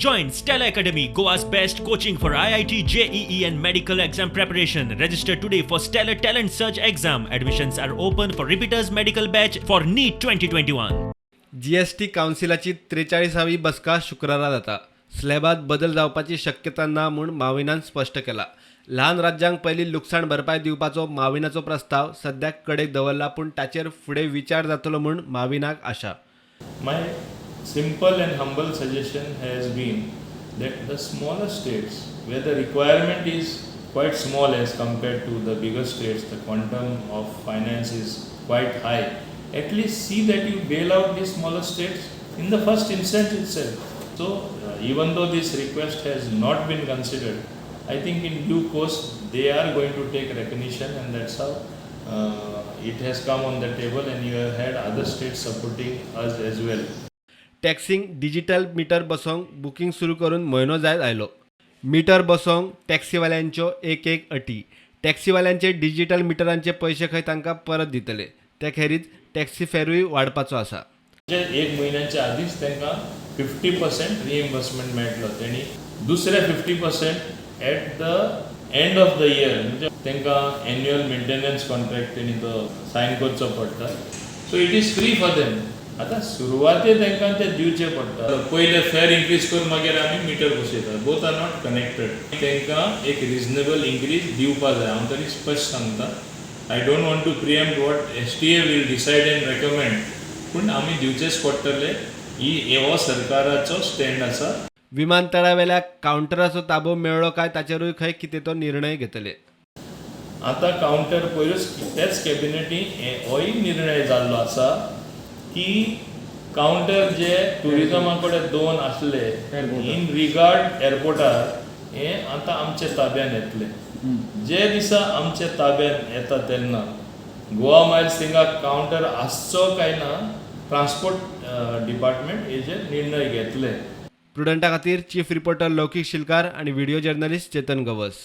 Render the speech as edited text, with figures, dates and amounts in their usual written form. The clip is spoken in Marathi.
Join Stella Academy, Goa's best coaching for IIT, JEE and medical exam preparation. Register today for Stellar Talent Search exam. Admissions are open for repeaters medical batch for NEET 2021. GST कावन्सिलाची 43वी बसका शुक्रारा जाता. स्लॅबात बदल जावपाची शक्यता ना म्हूण माविनान स्पश्ट केला. ल्हान राज्यांक पयली लुकसाण भरपाय दिवपाचो माविनाचो प्रस्ताव सद्याक कडेक दवरला, पूण ताचेर फुडें विचार जातलो म्हूण माविनाक आशा. My simple and humble suggestion has been that the smaller states, where the requirement is quite small as compared to the bigger states, the quantum of finance is quite high, at least see that you bail out the smaller states in the first instance itself. So even though this request has not been considered, I think in due course they are going to take recognition, and that's how it has come on the table, and you have had other states supporting us as well. टॅक्सींक डिजिटल मीटर बसोवंक बुकींग सुरू करून म्हयनो जायत आयलो. मीटर बसोवंक टॅक्सीवाल्यांच्यो एक अटी. टॅक्सीवाल्यांचे डिजिटल मिटरांचे पयशे खंय तांकां परत दितले. ते खेरीज टॅक्सी फेरूय वाडपाचो आसा. एक म्हयन्याच्या आदींच तांकां 50% रिएम्बर्समेंट मेळटलो. तेणी दुसरे 50% at the end of the year, म्हणजे तांकां एन्युअल मेंटेनन्स कॉन्ट्रॅक्ट तेणी तो सायन करचो पडटा. So it is free for them. आतां सुरवातेक तांकां ते दिवचे पडटा. पयले फेअर इन्क्रीज करून मागीर आमी मिटर बसयतात. Both are not connected. तांकां एक रिजनेबल इन्क्रीज दिवपा जाय. हांव तरी स्पश्ट सांगता. I don't want to preempt what STA will decide and recommend, पूण आमी दिवचेच पडटले. ही हो सरकाराचो स्टँड आसा. विमानतळावेल्या कावंटराचो ताबो मेळ्ळो काय ताचेरूय खंय कितें तो निर्णय घेतले. आतां कावंटर पयरूच तेच कॅबिनेटी होय निर्णय जाल्लो आसा की कावंटर जे ट्युरिजमा कडेन 2 आसले इन रिगार्ड एअरपोर्टार, हे आतां आमच्या ताब्यान येतले. जे दिसा आमच्या ताब्यान येता तेन्ना गोवा मायल्स थिंगा कावंटर आसचो काय ना, ट्रान्सपोर्ट डिपार्टमेंट हेजेर निर्णय घेतले. प्रुडंटा खातीर चीफ रिपोर्टर लौकीक शिलकार आनी व्हिडिओ जर्नलिस्ट चेतन गवस.